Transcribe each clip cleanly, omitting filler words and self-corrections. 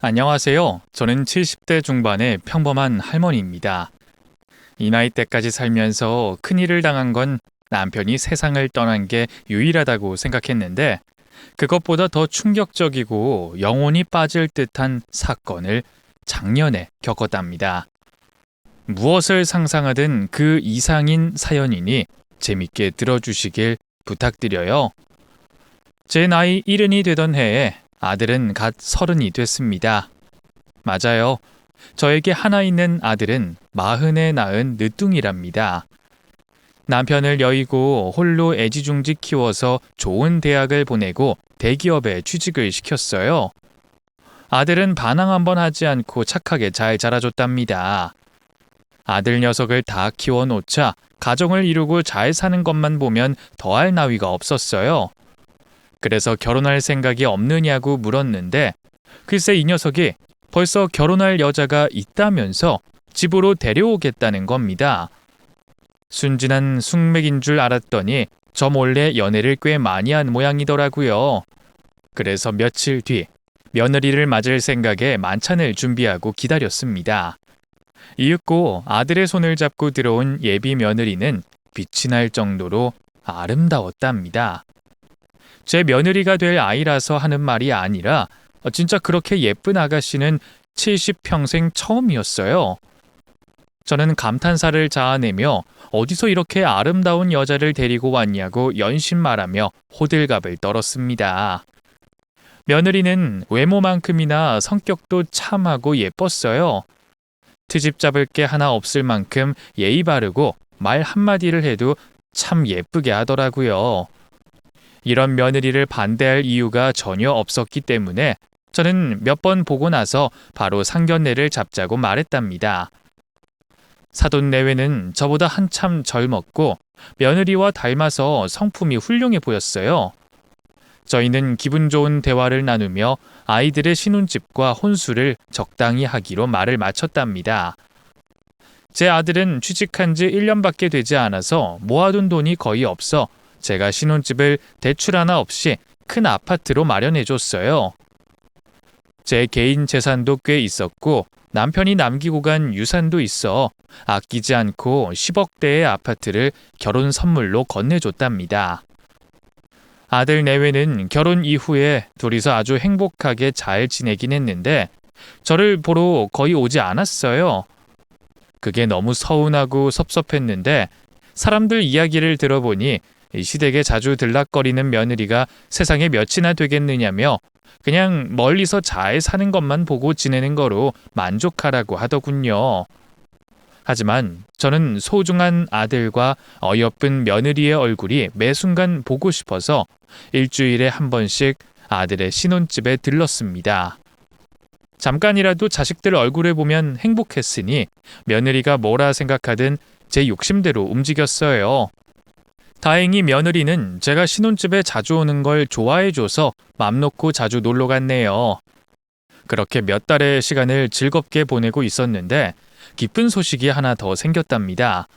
안녕하세요. 저는 70대 중반의 평범한 할머니입니다. 이 나이 때까지 살면서 큰일을 당한 건 남편이 세상을 떠난 게 유일하다고 생각했는데 그것보다 더 충격적이고 영혼이 빠질 듯한 사건을 작년에 겪었답니다. 무엇을 상상하든 그 이상인 사연이니 재밌게 들어주시길 부탁드려요. 제 나이 70이 되던 해에 아들은 갓 30이 됐습니다. 맞아요. 저에게 하나 있는 아들은 40에 낳은 늦둥이랍니다. 남편을 여의고 홀로 애지중지 키워서 좋은 대학을 보내고 대기업에 취직을 시켰어요. 아들은 반항 한번 하지 않고 착하게 잘 자라줬답니다. 아들 녀석을 다 키워놓자 가정을 이루고 잘 사는 것만 보면 더할 나위가 없었어요. 그래서 결혼할 생각이 없느냐고 물었는데 글쎄 이 녀석이 벌써 결혼할 여자가 있다면서 집으로 데려오겠다는 겁니다. 순진한 숙맥인 줄 알았더니 저 몰래 연애를 꽤 많이 한 모양이더라고요. 그래서 며칠 뒤 며느리를 맞을 생각에 만찬을 준비하고 기다렸습니다. 이윽고 아들의 손을 잡고 들어온 예비 며느리는 빛이 날 정도로 아름다웠답니다. 제 며느리가 될 아이라서 하는 말이 아니라 진짜 그렇게 예쁜 아가씨는 70평생 처음이었어요. 저는 감탄사를 자아내며 어디서 이렇게 아름다운 여자를 데리고 왔냐고 연신 말하며 호들갑을 떨었습니다. 며느리는 외모만큼이나 성격도 참하고 예뻤어요. 트집 잡을 게 하나 없을 만큼 예의 바르고 말 한마디를 해도 참 예쁘게 하더라고요. 이런 며느리를 반대할 이유가 전혀 없었기 때문에 저는 몇 번 보고 나서 바로 상견례를 잡자고 말했답니다. 사돈 내외는 저보다 한참 젊었고 며느리와 닮아서 성품이 훌륭해 보였어요. 저희는 기분 좋은 대화를 나누며 아이들의 신혼집과 혼수를 적당히 하기로 말을 마쳤답니다. 제 아들은 취직한 지 1년밖에 되지 않아서 모아둔 돈이 거의 없어 제가 신혼집을 대출 하나 없이 큰 아파트로 마련해줬어요. 제 개인 재산도 꽤 있었고 남편이 남기고 간 유산도 있어 아끼지 않고 10억대의 아파트를 결혼 선물로 건네줬답니다. 아들 내외는 결혼 이후에 둘이서 아주 행복하게 잘 지내긴 했는데 저를 보러 거의 오지 않았어요. 그게 너무 서운하고 섭섭했는데 사람들 이야기를 들어보니 시댁에 자주 들락거리는 며느리가 세상에 몇이나 되겠느냐며 그냥 멀리서 잘 사는 것만 보고 지내는 거로 만족하라고 하더군요. 하지만 저는 소중한 아들과 어여쁜 며느리의 얼굴이 매 순간 보고 싶어서 일주일에 한 번씩 아들의 신혼집에 들렀습니다. 잠깐이라도 자식들 얼굴을 보면 행복했으니 며느리가 뭐라 생각하든 제 욕심대로 움직였어요. 다행히 며느리는 제가 신혼집에 자주 오는 걸 좋아해줘서 맘 놓고 자주 놀러 갔네요. 그렇게 몇 달의 시간을 즐겁게 보내고 있었는데 기쁜 소식이 하나 더 생겼답니다.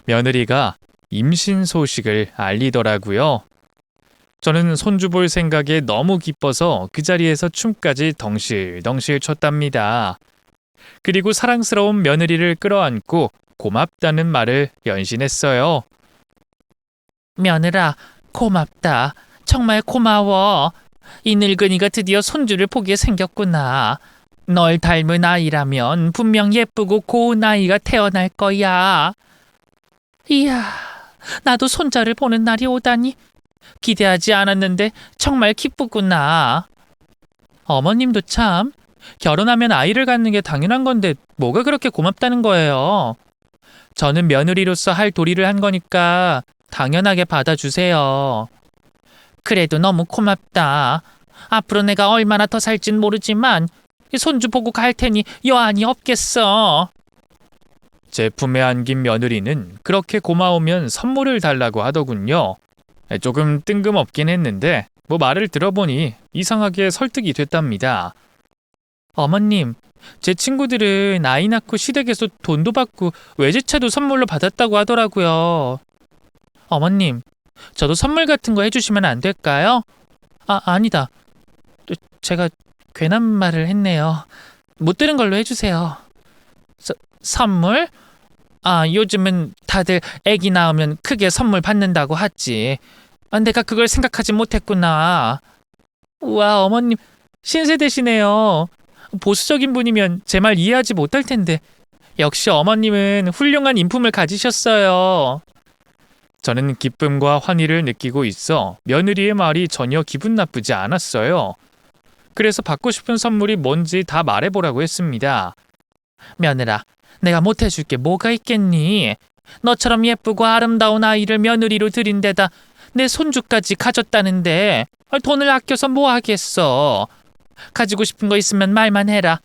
며느리가 임신 소식을 알리더라고요. 저는 손주 볼 생각에 너무 기뻐서 그 자리에서 춤까지 덩실덩실 췄답니다. 그리고 사랑스러운 며느리를 끌어안고 고맙다는 말을 연신했어요. 며느라, 고맙다. 정말 고마워. 이 늙은이가 드디어 손주를 보게 생겼구나. 널 닮은 아이라면 분명 예쁘고 고운 아이가 태어날 거야. 이야, 나도 손자를 보는 날이 오다니. 기대하지 않았는데 정말 기쁘구나. 어머님도 참, 결혼하면 아이를 갖는 게 당연한 건데 뭐가 그렇게 고맙다는 거예요. 저는 며느리로서 할 도리를 한 거니까 당연하게 받아주세요. 그래도 너무 고맙다. 앞으로 내가 얼마나 더 살진 모르지만 손주 보고 갈 테니 여한이 없겠어. 제 품에 안긴 며느리는 그렇게 고마우면 선물을 달라고 하더군요. 조금 뜬금없긴 했는데 말을 들어보니 이상하게 설득이 됐답니다. 어머님, 제 친구들은 아이 낳고 시댁에서 돈도 받고 외제차도 선물로 받았다고 하더라고요. 어머님, 저도 선물 같은 거 해주시면 안 될까요? 아니다. 제가 괜한 말을 했네요. 못 들은 걸로 해주세요. 선물? 요즘은 다들 애기 낳으면 크게 선물 받는다고 하지. 내가 그걸 생각하지 못했구나. 우와, 어머님 신세대시네요. 보수적인 분이면 제 말 이해하지 못할 텐데 역시 어머님은 훌륭한 인품을 가지셨어요. 저는 기쁨과 환희를 느끼고 있어 며느리의 말이 전혀 기분 나쁘지 않았어요. 그래서 받고 싶은 선물이 뭔지 다 말해보라고 했습니다. 며느라, 내가 못해줄 게 뭐가 있겠니? 너처럼 예쁘고 아름다운 아이를 며느리로 들인 데다 내 손주까지 가졌다는데 돈을 아껴서 뭐 하겠어. 가지고 싶은 거 있으면 말만 해라.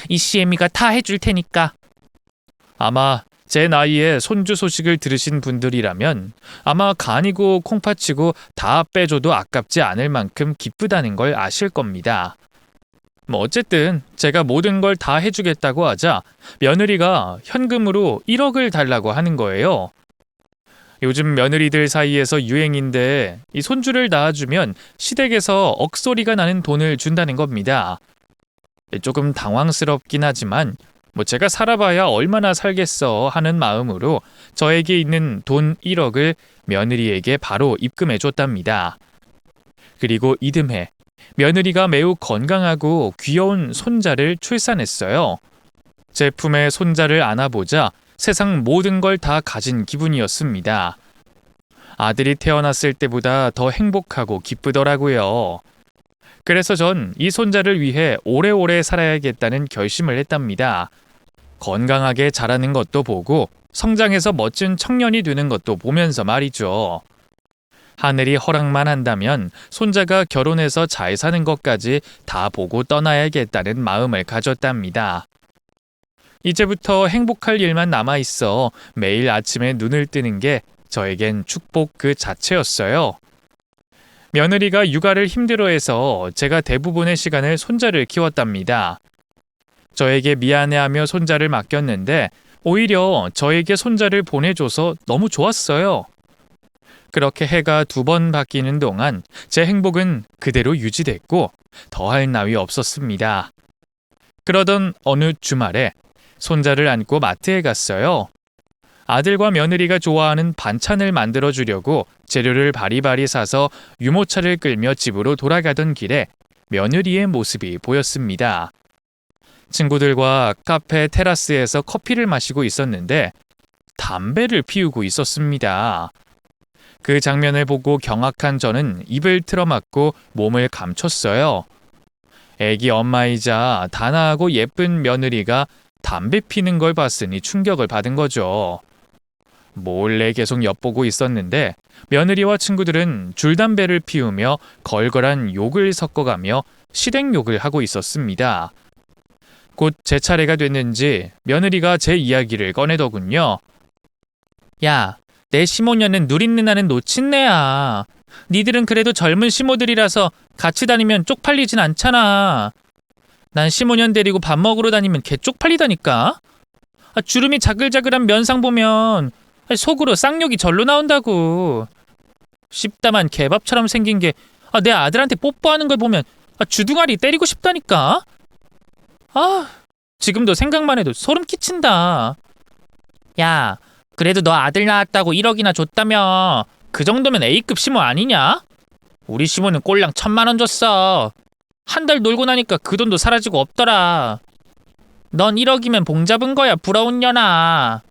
이 시애미가 다 해줄 테니까. 아마 제 나이에 손주 소식을 들으신 분들이라면 아마 간이고 콩팥이고 다 빼줘도 아깝지 않을 만큼 기쁘다는 걸 아실 겁니다. 어쨌든 제가 모든 걸 다 해주겠다고 하자 며느리가 현금으로 1억을 달라고 하는 거예요. 요즘 며느리들 사이에서 유행인데 이 손주를 낳아주면 시댁에서 억소리가 나는 돈을 준다는 겁니다. 조금 당황스럽긴 하지만 제가 살아봐야 얼마나 살겠어 하는 마음으로 저에게 있는 돈 1억을 며느리에게 바로 입금해 줬답니다. 그리고 이듬해 며느리가 매우 건강하고 귀여운 손자를 출산했어요. 제 품에 손자를 안아보자 세상 모든 걸 다 가진 기분이었습니다. 아들이 태어났을 때보다 더 행복하고 기쁘더라고요. 그래서 전 이 손자를 위해 오래오래 살아야겠다는 결심을 했답니다. 건강하게 자라는 것도 보고 성장해서 멋진 청년이 되는 것도 보면서 말이죠. 하늘이 허락만 한다면 손자가 결혼해서 잘 사는 것까지 다 보고 떠나야겠다는 마음을 가졌답니다. 이제부터 행복할 일만 남아있어 매일 아침에 눈을 뜨는 게 저에겐 축복 그 자체였어요. 며느리가 육아를 힘들어해서 제가 대부분의 시간을 손자를 키웠답니다. 저에게 미안해하며 손자를 맡겼는데 오히려 저에게 손자를 보내줘서 너무 좋았어요. 그렇게 해가 2번 바뀌는 동안 제 행복은 그대로 유지됐고 더할 나위 없었습니다. 그러던 어느 주말에 손자를 안고 마트에 갔어요. 아들과 며느리가 좋아하는 반찬을 만들어 주려고 재료를 바리바리 사서 유모차를 끌며 집으로 돌아가던 길에 며느리의 모습이 보였습니다. 친구들과 카페 테라스에서 커피를 마시고 있었는데 담배를 피우고 있었습니다. 그 장면을 보고 경악한 저는 입을 틀어막고 몸을 감췄어요. 애기 엄마이자 단아하고 예쁜 며느리가 담배 피는 걸 봤으니 충격을 받은 거죠. 몰래 계속 엿보고 있었는데 며느리와 친구들은 줄담배를 피우며 걸걸한 욕을 섞어가며 실행욕을 하고 있었습니다. 곧 제 차례가 됐는지 며느리가 제 이야기를 꺼내더군요. 야, 내 시모년은 누린 누나는 놓친 내야. 니들은 그래도 젊은 시모들이라서 같이 다니면 쪽팔리진 않잖아. 난 시모년 데리고 밥 먹으러 다니면 개 쪽팔리다니까. 주름이 자글자글한 면상 보면 속으로 쌍욕이 절로 나온다고. 씹다만 개밥처럼 생긴 게 내 아들한테 뽀뽀하는 걸 보면 주둥아리 때리고 싶다니까. 지금도 생각만 해도 소름 끼친다. 야, 그래도 너 아들 낳았다고 1억이나 줬다며. 그 정도면 A급 시모 아니냐? 우리 시모는 꼴랑 1,000만 원 줬어. 한 달 놀고 나니까 그 돈도 사라지고 없더라. 넌 1억이면 봉 잡은 거야, 부러운 년아.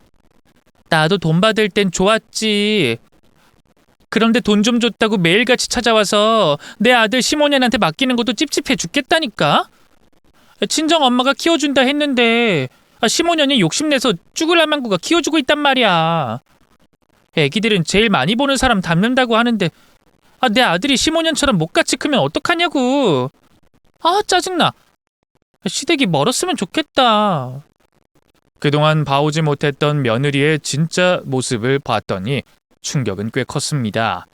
나도 돈 받을 땐 좋았지. 그런데 돈 좀 줬다고 매일같이 찾아와서 내 아들 시모년한테 맡기는 것도 찝찝해 죽겠다니까. 친정 엄마가 키워준다 했는데 시모년이 욕심내서 쭈글라망구가 키워주고 있단 말이야. 애기들은 제일 많이 보는 사람 닮는다고 하는데 내 아들이 시모년처럼 목같이 크면 어떡하냐고. 짜증나. 시댁이 멀었으면 좋겠다. 그동안 봐오지 못했던 며느리의 진짜 모습을 봤더니 충격은 꽤 컸습니다.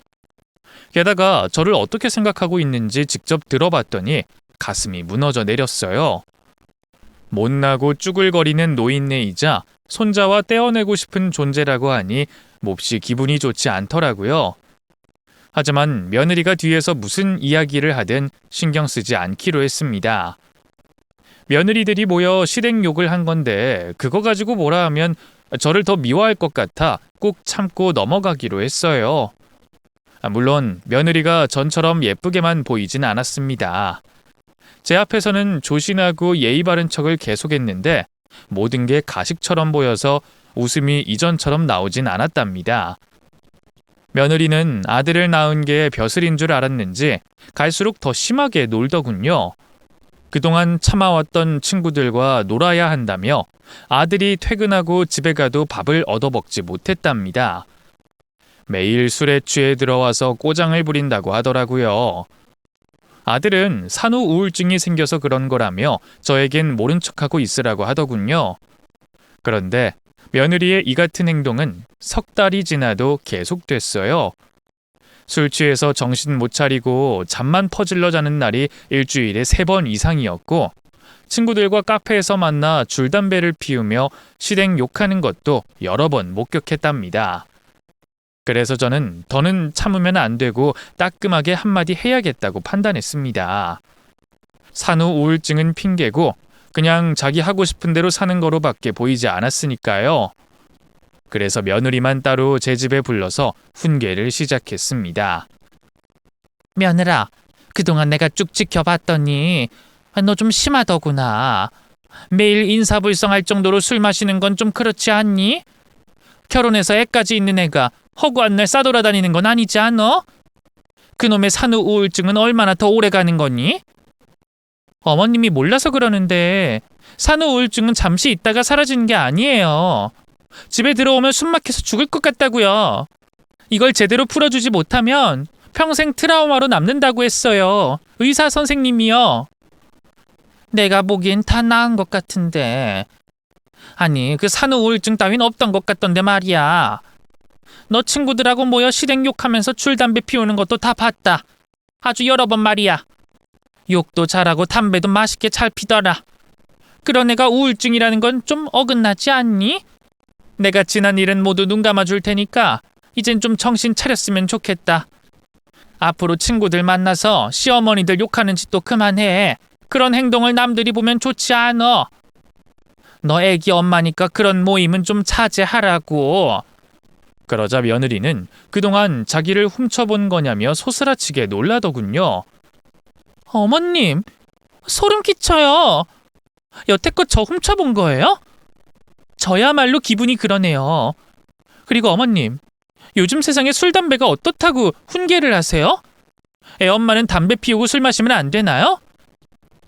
게다가 저를 어떻게 생각하고 있는지 직접 들어봤더니 가슴이 무너져 내렸어요. 못나고 쭈글거리는 노인네이자 손자와 떼어내고 싶은 존재라고 하니 몹시 기분이 좋지 않더라고요. 하지만 며느리가 뒤에서 무슨 이야기를 하든 신경 쓰지 않기로 했습니다. 며느리들이 모여 시댁 욕을 한 건데 그거 가지고 뭐라 하면 저를 더 미워할 것 같아 꾹 참고 넘어가기로 했어요. 물론 며느리가 전처럼 예쁘게만 보이진 않았습니다. 제 앞에서는 조신하고 예의 바른 척을 계속했는데 모든 게 가식처럼 보여서 웃음이 이전처럼 나오진 않았답니다. 며느리는 아들을 낳은 게 벼슬인 줄 알았는지 갈수록 더 심하게 놀더군요. 그동안 참아왔던 친구들과 놀아야 한다며 아들이 퇴근하고 집에 가도 밥을 얻어먹지 못했답니다. 매일 술에 취해 들어와서 꼬장을 부린다고 하더라고요. 아들은 산후 우울증이 생겨서 그런 거라며 저에겐 모른 척하고 있으라고 하더군요. 그런데 며느리의 이 같은 행동은 석 달이 지나도 계속됐어요. 술 취해서 정신 못 차리고 잠만 퍼질러 자는 날이 일주일에 3번 이상이었고 친구들과 카페에서 만나 줄담배를 피우며 시댁 욕하는 것도 여러 번 목격했답니다. 그래서 저는 더는 참으면 안 되고 따끔하게 한마디 해야겠다고 판단했습니다. 산후 우울증은 핑계고 그냥 자기 하고 싶은 대로 사는 거로밖에 보이지 않았으니까요. 그래서 며느리만 따로 제 집에 불러서 훈계를 시작했습니다. 며느라, 그동안 내가 쭉 지켜봤더니 너 좀 심하더구나. 매일 인사불성할 정도로 술 마시는 건 좀 그렇지 않니? 결혼해서 애까지 있는 애가 허구한 날 싸돌아다니는 건 아니지 않어? 그놈의 산후 우울증은 얼마나 더 오래 가는 거니? 어머님이 몰라서 그러는데 산후 우울증은 잠시 있다가 사라지는 게 아니에요. 집에 들어오면 숨 막혀서 죽을 것 같다고요. 이걸 제대로 풀어주지 못하면 평생 트라우마로 남는다고 했어요. 의사 선생님이요. 내가 보기엔 다 나은 것 같은데. 아니, 그 산후 우울증 따윈 없던 것 같던데 말이야. 너 친구들하고 모여 시댁 욕하면서 줄담배 피우는 것도 다 봤다. 아주 여러 번 말이야. 욕도 잘하고 담배도 맛있게 잘 피더라. 그런 애가 우울증이라는 건 좀 어긋나지 않니? 내가 지난 일은 모두 눈 감아줄 테니까 이젠 좀 정신 차렸으면 좋겠다. 앞으로 친구들 만나서 시어머니들 욕하는 짓도 그만해. 그런 행동을 남들이 보면 좋지 않어. 너 애기 엄마니까 그런 모임은 좀 자제하라고. 그러자 며느리는 그동안 자기를 훔쳐본 거냐며 소스라치게 놀라더군요. 어머님, 소름 끼쳐요. 여태껏 저 훔쳐본 거예요? 저야말로 기분이 그러네요. 그리고 어머님, 요즘 세상에 술, 담배가 어떻다고 훈계를 하세요? 애 엄마는 담배 피우고 술 마시면 안 되나요?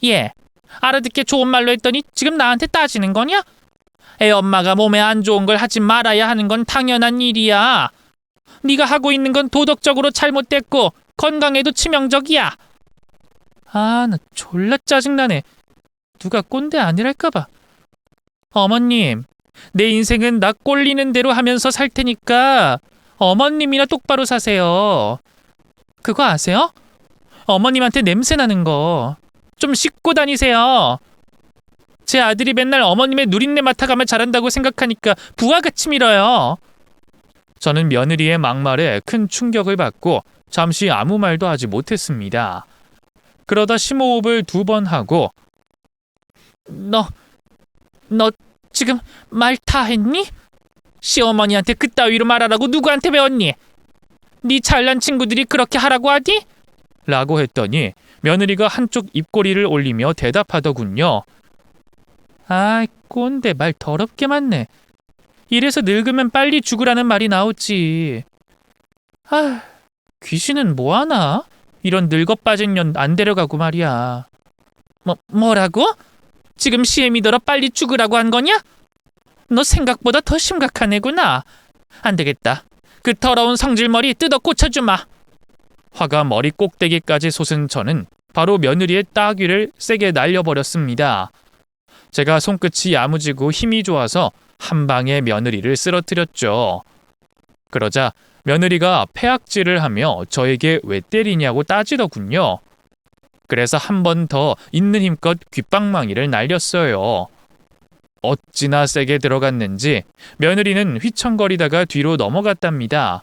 예, 알아듣게 좋은 말로 했더니 지금 나한테 따지는 거냐? 애 엄마가 몸에 안 좋은 걸 하지 말아야 하는 건 당연한 일이야. 네가 하고 있는 건 도덕적으로 잘못됐고 건강에도 치명적이야. 아, 나 졸라 짜증나네. 누가 꼰대 아니랄까봐. 어머님, 내 인생은 나 꼴리는 대로 하면서 살 테니까 어머님이나 똑바로 사세요. 그거 아세요? 어머님한테 냄새 나는 거 좀 씻고 다니세요. 제 아들이 맨날 어머님의 누린내 맡아가며 자란다고 생각하니까 부하같이 밀어요. 저는 며느리의 막말에 큰 충격을 받고 잠시 아무 말도 하지 못했습니다. 그러다 심호흡을 2번 하고 너 지금 말 다 했니? 시어머니한테 그따위로 말하라고 누구한테 배웠니? 네 잘난 친구들이 그렇게 하라고 하디? 라고 했더니 며느리가 한쪽 입꼬리를 올리며 대답하더군요. 아이, 꼰대 말 더럽게 많네. 이래서 늙으면 빨리 죽으라는 말이 나오지. 아, 귀신은 뭐하나? 이런 늙어 빠진 년 안 데려가고 말이야. 뭐라고? 지금 시애미더러 빨리 죽으라고 한 거냐? 너 생각보다 더 심각한 애구나. 안 되겠다. 그 더러운 성질머리 뜯어 고쳐주마. 화가 머리 꼭대기까지 솟은 저는 바로 며느리의 따귀를 세게 날려버렸습니다. 제가 손끝이 야무지고 힘이 좋아서 한 방에 며느리를 쓰러뜨렸죠. 그러자 며느리가 패악질을 하며 저에게 왜 때리냐고 따지더군요. 그래서 한 번 더 있는 힘껏 귓방망이를 날렸어요. 어찌나 세게 들어갔는지 며느리는 휘청거리다가 뒤로 넘어갔답니다.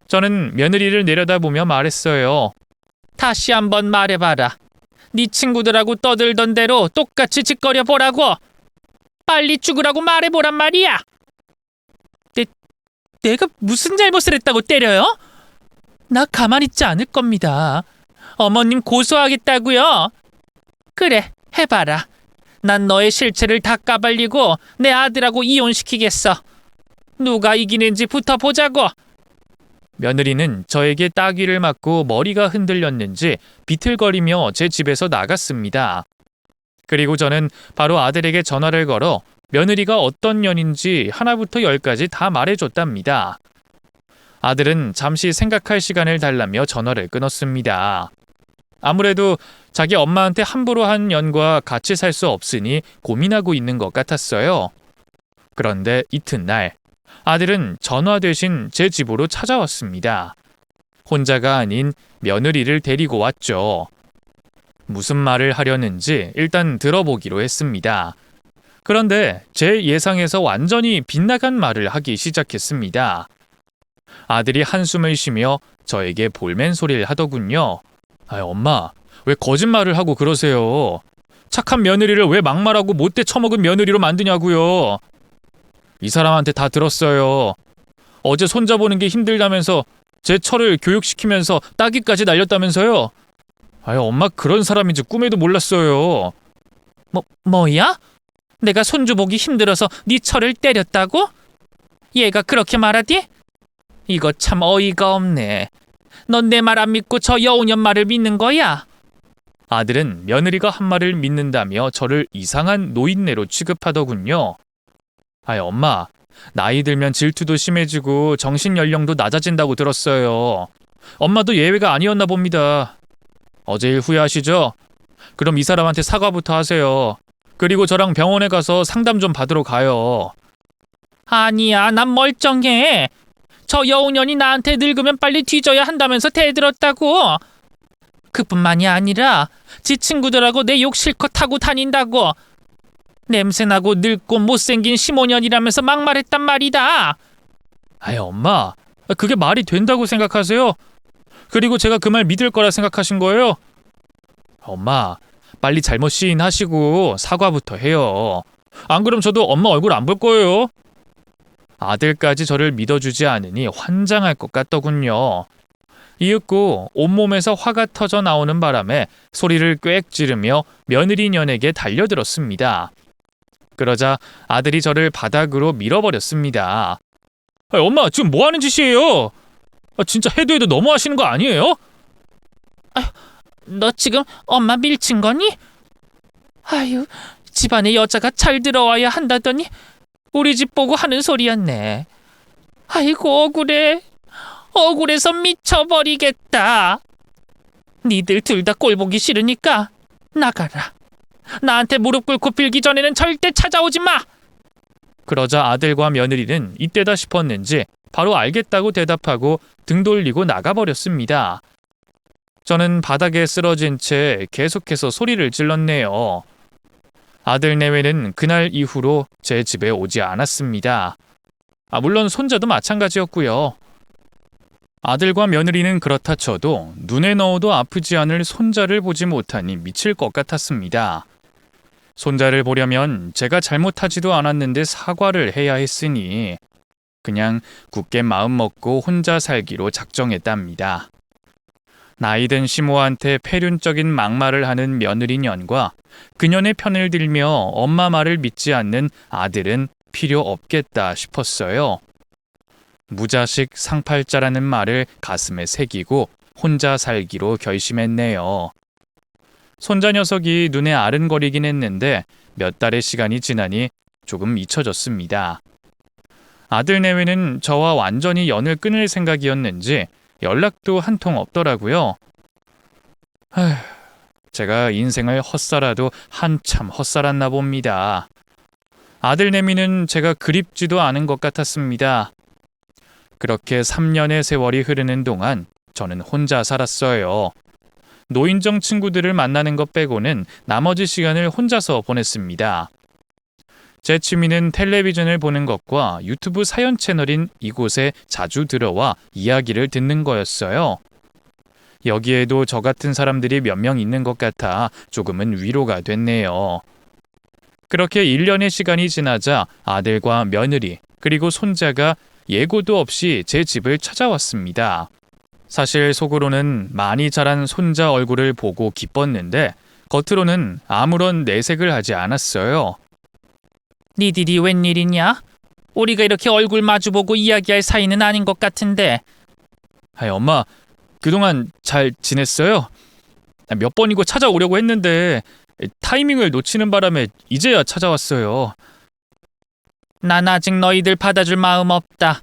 저는 며느리를 내려다보며 말했어요. 다시 한번 말해봐라. 네 친구들하고 떠들던 대로 똑같이 짓거려 보라고. 빨리 죽으라고 말해보란 말이야. 내가 무슨 잘못을 했다고 때려요? 나 가만히 있지 않을 겁니다. 어머님 고소하겠다고요? 그래, 해봐라. 난 너의 실체를 다 까발리고 내 아들하고 이혼시키겠어. 누가 이기는지 붙어보자고. 며느리는 저에게 따귀를 맞고 머리가 흔들렸는지 비틀거리며 제 집에서 나갔습니다. 그리고 저는 바로 아들에게 전화를 걸어 며느리가 어떤 년인지 하나부터 열까지 다 말해줬답니다. 아들은 잠시 생각할 시간을 달라며 전화를 끊었습니다. 아무래도 자기 엄마한테 함부로 한 년과 같이 살 수 없으니 고민하고 있는 것 같았어요. 그런데 이튿날 아들은 전화 대신 제 집으로 찾아왔습니다. 혼자가 아닌 며느리를 데리고 왔죠. 무슨 말을 하려는지 일단 들어보기로 했습니다. 그런데 제 예상에서 완전히 빗나간 말을 하기 시작했습니다. 아들이 한숨을 쉬며 저에게 볼멘 소리를 하더군요. 엄마, 왜 거짓말을 하고 그러세요? 착한 며느리를 왜 막말하고 못돼 처먹은 며느리로 만드냐고요. 이 사람한테 다 들었어요. 어제 손자 보는 게 힘들다면서 제 철을 교육시키면서 따귀까지 날렸다면서요. 엄마 그런 사람인지 꿈에도 몰랐어요. 뭐야? 내가 손주 보기 힘들어서 네 철을 때렸다고? 얘가 그렇게 말하디? 이거 참 어이가 없네. 넌 내 말 안 믿고 저 여우년 말을 믿는 거야? 아들은 며느리가 한 말을 믿는다며 저를 이상한 노인네로 취급하더군요. 엄마, 나이 들면 질투도 심해지고 정신 연령도 낮아진다고 들었어요. 엄마도 예외가 아니었나 봅니다. 어제 일 후회하시죠? 그럼 이 사람한테 사과부터 하세요. 그리고 저랑 병원에 가서 상담 좀 받으러 가요. 아니야, 난 멀쩡해. 저 여우년이 나한테 늙으면 빨리 뒤져야 한다면서 대들었다고. 그뿐만이 아니라 지 친구들하고 내 욕 실컷 하고 다닌다고. 냄새나고 늙고 못생긴 15년이라면서 막말했단 말이다. 엄마, 그게 말이 된다고 생각하세요? 그리고 제가 그 말 믿을 거라 생각하신 거예요? 엄마, 빨리 잘못 시인하시고 사과부터 해요. 안 그럼 저도 엄마 얼굴 안 볼 거예요. 아들까지 저를 믿어주지 않으니 환장할 것 같더군요. 이윽고 온몸에서 화가 터져 나오는 바람에 소리를 꽥 지르며 며느리 년에게 달려들었습니다. 그러자 아들이 저를 바닥으로 밀어버렸습니다. 엄마, 지금 뭐 하는 짓이에요? 진짜 해도 해도 너무하시는 거 아니에요? 너 지금 엄마 밀친 거니? 아유, 집안에 여자가 잘 들어와야 한다더니 우리 집 보고 하는 소리였네. 아이고 억울해. 억울해서 미쳐버리겠다. 니들 둘 다 꼴 보기 싫으니까 나가라. 나한테 무릎 꿇고 빌기 전에는 절대 찾아오지 마. 그러자 아들과 며느리는 이때다 싶었는지 바로 알겠다고 대답하고 등 돌리고 나가버렸습니다. 저는 바닥에 쓰러진 채 계속해서 소리를 질렀네요. 아들 내외는 그날 이후로 제 집에 오지 않았습니다. 물론 손자도 마찬가지였고요. 아들과 며느리는 그렇다 쳐도 눈에 넣어도 아프지 않을 손자를 보지 못하니 미칠 것 같았습니다. 손자를 보려면 제가 잘못하지도 않았는데 사과를 해야 했으니 그냥 굳게 마음 먹고 혼자 살기로 작정했답니다. 나이든 시모한테 폐륜적인 막말을 하는 며느리년과 그년의 편을 들며 엄마 말을 믿지 않는 아들은 필요 없겠다 싶었어요. 무자식 상팔자라는 말을 가슴에 새기고 혼자 살기로 결심했네요. 손자 녀석이 눈에 아른거리긴 했는데 몇 달의 시간이 지나니 조금 잊혀졌습니다. 아들 내외는 저와 완전히 연을 끊을 생각이었는지 연락도 한 통 없더라고요. 제가 인생을 헛살아도 한참 헛살았나 봅니다. 아들 내미는 제가 그립지도 않은 것 같았습니다. 그렇게 3년의 세월이 흐르는 동안 저는 혼자 살았어요. 노인정 친구들을 만나는 것 빼고는 나머지 시간을 혼자서 보냈습니다. 제 취미는 텔레비전을 보는 것과 유튜브 사연 채널인 이곳에 자주 들어와 이야기를 듣는 거였어요. 여기에도 저 같은 사람들이 몇 명 있는 것 같아 조금은 위로가 됐네요. 그렇게 1년의 시간이 지나자 아들과 며느리 그리고 손자가 예고도 없이 제 집을 찾아왔습니다. 사실 속으로는 많이 자란 손자 얼굴을 보고 기뻤는데 겉으로는 아무런 내색을 하지 않았어요. 니들이 웬일이냐? 우리가 이렇게 얼굴 마주보고 이야기할 사이는 아닌 것 같은데. 엄마, 그동안 잘 지냈어요? 몇 번이고 찾아오려고 했는데 타이밍을 놓치는 바람에 이제야 찾아왔어요. 난 아직 너희들 받아줄 마음 없다.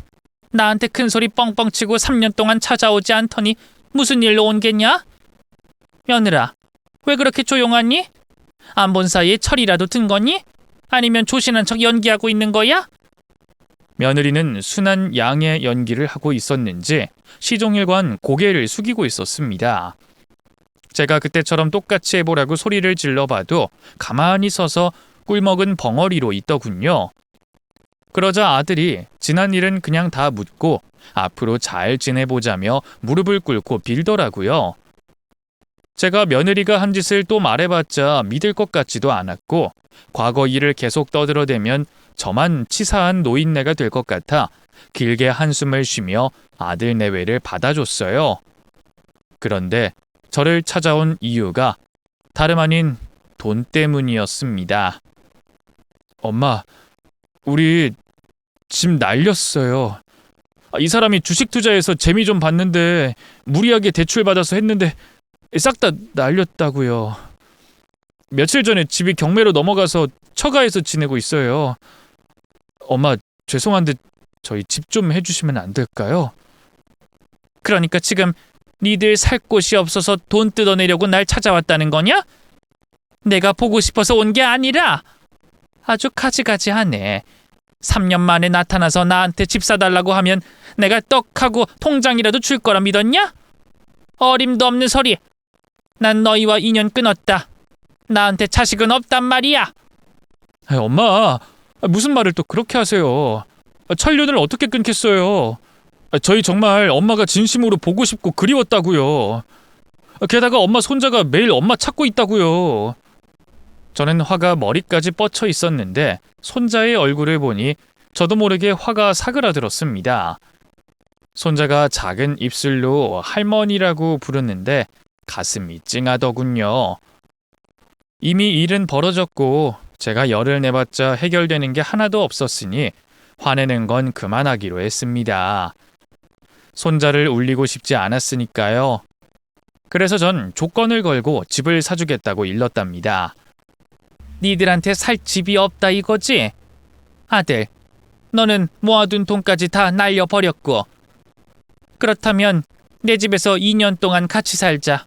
나한테 큰 소리 뻥뻥 치고 3년 동안 찾아오지 않더니 무슨 일로 온 겠냐? 며느라, 왜 그렇게 조용하니? 안 본 사이에 철이라도 든 거니? 아니면 조신한 척 연기하고 있는 거야? 며느리는 순한 양의 연기를 하고 있었는지 시종일관 고개를 숙이고 있었습니다. 제가 그때처럼 똑같이 해보라고 소리를 질러봐도 가만히 서서 꿀먹은 벙어리로 있더군요. 그러자 아들이 지난 일은 그냥 다 묻고 앞으로 잘 지내보자며 무릎을 꿇고 빌더라고요. 제가 며느리가 한 짓을 또 말해봤자 믿을 것 같지도 않았고 과거 일을 계속 떠들어대면 저만 치사한 노인네가 될 것 같아 길게 한숨을 쉬며 아들 내외를 받아줬어요. 그런데 저를 찾아온 이유가 다름 아닌 돈 때문이었습니다. 엄마, 우리 집 날렸어요. 이 사람이 주식 투자해서 재미 좀 봤는데 무리하게 대출받아서 했는데 싹 다 날렸다고요. 며칠 전에 집이 경매로 넘어가서 처가에서 지내고 있어요. 엄마, 죄송한데 저희 집 좀 해주시면 안 될까요? 그러니까 지금 니들 살 곳이 없어서 돈 뜯어내려고 날 찾아왔다는 거냐? 내가 보고 싶어서 온 게 아니라. 아주 가지가지하네. 3년 만에 나타나서 나한테 집 사달라고 하면 내가 떡하고 통장이라도 줄 거라 믿었냐? 어림도 없는 소리. 난 너희와 인연 끊었다. 나한테 자식은 없단 말이야. 엄마, 무슨 말을 또 그렇게 하세요. 천륜을 어떻게 끊겠어요. 저희 정말 엄마가 진심으로 보고 싶고 그리웠다고요. 게다가 엄마 손자가 매일 엄마 찾고 있다고요. 저는 화가 머리까지 뻗쳐 있었는데 손자의 얼굴을 보니 저도 모르게 화가 사그라들었습니다. 손자가 작은 입술로 할머니라고 부르는데 가슴이 찡하더군요. 이미 일은 벌어졌고 제가 열을 내봤자 해결되는 게 하나도 없었으니 화내는 건 그만하기로 했습니다. 손자를 울리고 싶지 않았으니까요. 그래서 전 조건을 걸고 집을 사주겠다고 일렀답니다. 니들한테 살 집이 없다 이거지? 아들, 너는 모아둔 돈까지 다 날려버렸고. 그렇다면 내 집에서 2년 동안 같이 살자.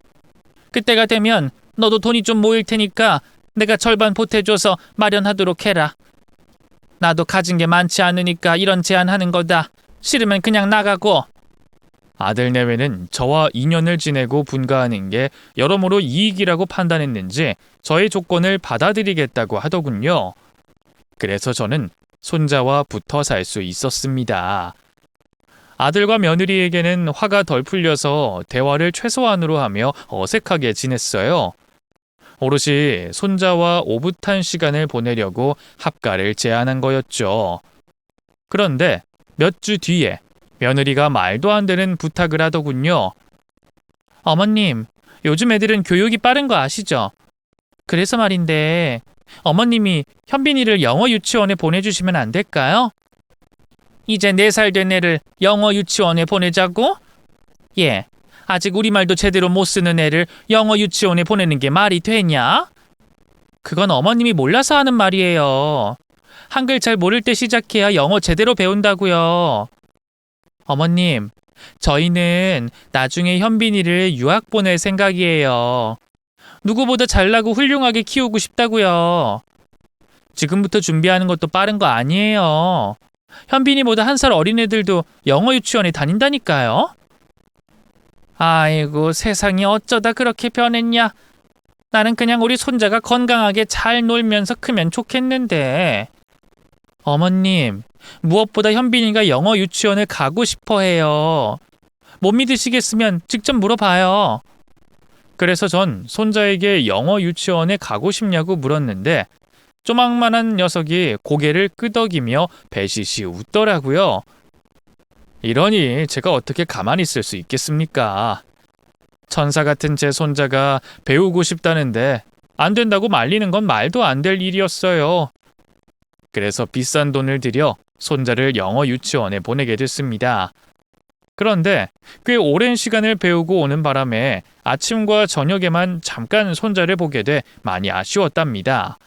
그때가 되면 너도 돈이 좀 모일 테니까 내가 절반 보태줘서 마련하도록 해라. 나도 가진 게 많지 않으니까 이런 제안하는 거다. 싫으면 그냥 나가고. 아들 내외는 저와 인연을 지내고 분가하는 게 여러모로 이익이라고 판단했는지 저의 조건을 받아들이겠다고 하더군요. 그래서 저는 손자와 붙어 살 수 있었습니다. 아들과 며느리에게는 화가 덜 풀려서 대화를 최소한으로 하며 어색하게 지냈어요. 오롯이 손자와 오붓한 시간을 보내려고 합가를 제안한 거였죠. 그런데 몇 주 뒤에 며느리가 말도 안 되는 부탁을 하더군요. 어머님, 요즘 애들은 교육이 빠른 거 아시죠? 그래서 말인데 어머님이 현빈이를 영어 유치원에 보내주시면 안 될까요? 이제 4살 된 애를 영어 유치원에 보내자고? 예, 아직 우리말도 제대로 못 쓰는 애를 영어 유치원에 보내는 게 말이 되냐? 그건 어머님이 몰라서 하는 말이에요. 한글 잘 모를 때 시작해야 영어 제대로 배운다고요. 어머님, 저희는 나중에 현빈이를 유학 보낼 생각이에요. 누구보다 잘나고 훌륭하게 키우고 싶다고요. 지금부터 준비하는 것도 빠른 거 아니에요. 현빈이보다 1살 어린 애들도 영어 유치원에 다닌다니까요. 아이고, 세상이 어쩌다 그렇게 변했냐. 나는 그냥 우리 손자가 건강하게 잘 놀면서 크면 좋겠는데. 어머님, 무엇보다 현빈이가 영어 유치원을 가고 싶어 해요. 못 믿으시겠으면 직접 물어봐요. 그래서 전 손자에게 영어 유치원에 가고 싶냐고 물었는데 조망만한 녀석이 고개를 끄덕이며 배시시 웃더라고요. 이러니 제가 어떻게 가만히 있을 수 있겠습니까? 천사 같은 제 손자가 배우고 싶다는데 안 된다고 말리는 건 말도 안 될 일이었어요. 그래서 비싼 돈을 들여 손자를 영어 유치원에 보내게 됐습니다. 그런데 꽤 오랜 시간을 배우고 오는 바람에 아침과 저녁에만 잠깐 손자를 보게 돼 많이 아쉬웠답니다.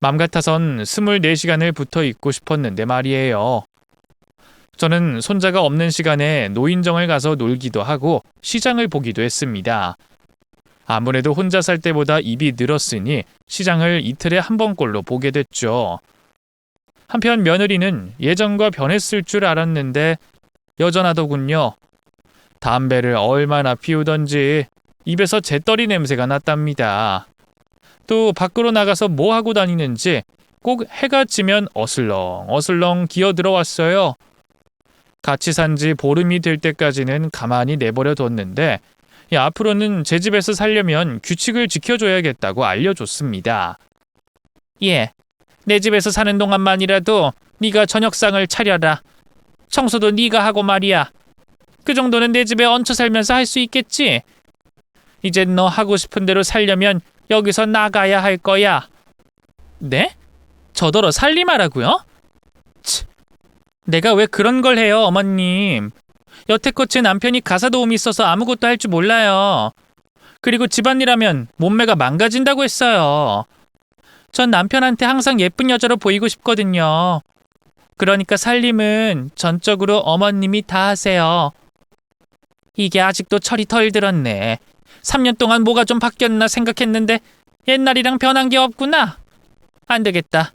맘 같아선 24시간을 붙어 있고 싶었는데 말이에요. 저는 손자가 없는 시간에 노인정을 가서 놀기도 하고 시장을 보기도 했습니다. 아무래도 혼자 살 때보다 입이 늘었으니 시장을 이틀에 한 번꼴로 보게 됐죠. 한편 며느리는 예전과 변했을 줄 알았는데 여전하더군요. 담배를 얼마나 피우던지 입에서 재떨이 냄새가 났답니다. 또 밖으로 나가서 뭐 하고 다니는지 꼭 해가 지면 어슬렁 기어 들어왔어요. 같이 산 지 보름이 될 때까지는 가만히 내버려 뒀는데 앞으로는 제 집에서 살려면 규칙을 지켜줘야겠다고 알려줬습니다. 예, 내 집에서 사는 동안만이라도 네가 저녁상을 차려라. 청소도 네가 하고 말이야. 그 정도는 내 집에 얹혀 살면서 할 수 있겠지? 이젠 너 하고 싶은 대로 살려면 여기서 나가야 할 거야. 네? 저더러 살림하라고요? 치, 내가 왜 그런 걸 해요, 어머님. 여태껏 제 남편이 가사 도움이 있어서 아무것도 할 줄 몰라요. 그리고 집안일하면 몸매가 망가진다고 했어요. 전 남편한테 항상 예쁜 여자로 보이고 싶거든요. 그러니까 살림은 전적으로 어머님이 다 하세요. 이게 아직도 철이 덜 들었네. 3년 동안 뭐가 좀 바뀌었나 생각했는데 옛날이랑 변한 게 없구나. 안 되겠다.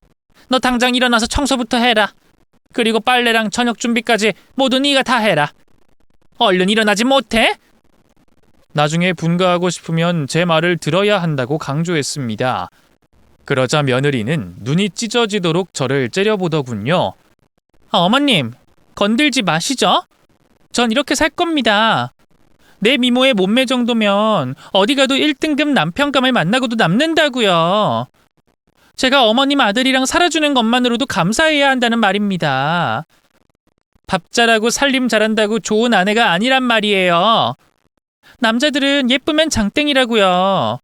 너 당장 일어나서 청소부터 해라. 그리고 빨래랑 저녁 준비까지 모두 네가 다 해라. 얼른 일어나지 못해? 나중에 분가하고 싶으면 제 말을 들어야 한다고 강조했습니다. 그러자 며느리는 눈이 찢어지도록 저를 째려보더군요. 어머님, 건들지 마시죠. 전 이렇게 살 겁니다. 내 미모의 몸매 정도면 어디 가도 1등급 남편감을 만나고도 남는다고요. 제가 어머님 아들이랑 살아주는 것만으로도 감사해야 한다는 말입니다. 밥 잘하고 살림 잘한다고 좋은 아내가 아니란 말이에요. 남자들은 예쁘면 장땡이라고요.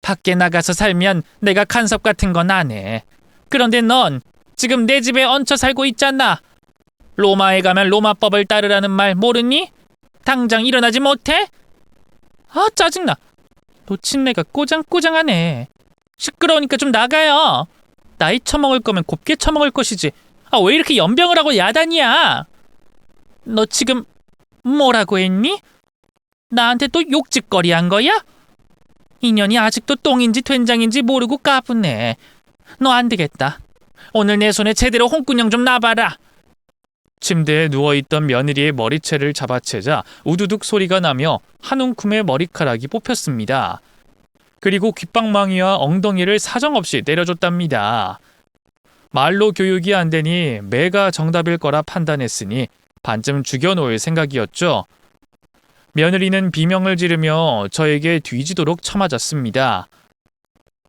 밖에 나가서 살면 내가 간섭 같은 건 안 해. 그런데 넌 지금 내 집에 얹혀 살고 있잖아. 로마에 가면 로마법을 따르라는 말 모르니? 당장 일어나지 못해? 아, 짜증나. 노친내가 꼬장꼬장하네. 시끄러우니까 좀 나가요. 나이 처먹을 거면 곱게 처먹을 것이지. 아, 왜 이렇게 연병을 하고 야단이야? 너 지금 뭐라고 했니? 나한테 또 욕짓거리 한 거야? 인연이 아직도 똥인지 된장인지 모르고 까부네. 너 안 되겠다. 오늘 내 손에 제대로 홍군형 좀 놔봐라. 침대에 누워있던 며느리의 머리채를 잡아채자 우두둑 소리가 나며 한 움큼의 머리카락이 뽑혔습니다. 그리고 귓방망이와 엉덩이를 사정없이 때려줬답니다. 말로 교육이 안 되니 매가 정답일 거라 판단했으니 반쯤 죽여놓을 생각이었죠. 며느리는 비명을 지르며 저에게 뒤지도록 쳐맞았습니다.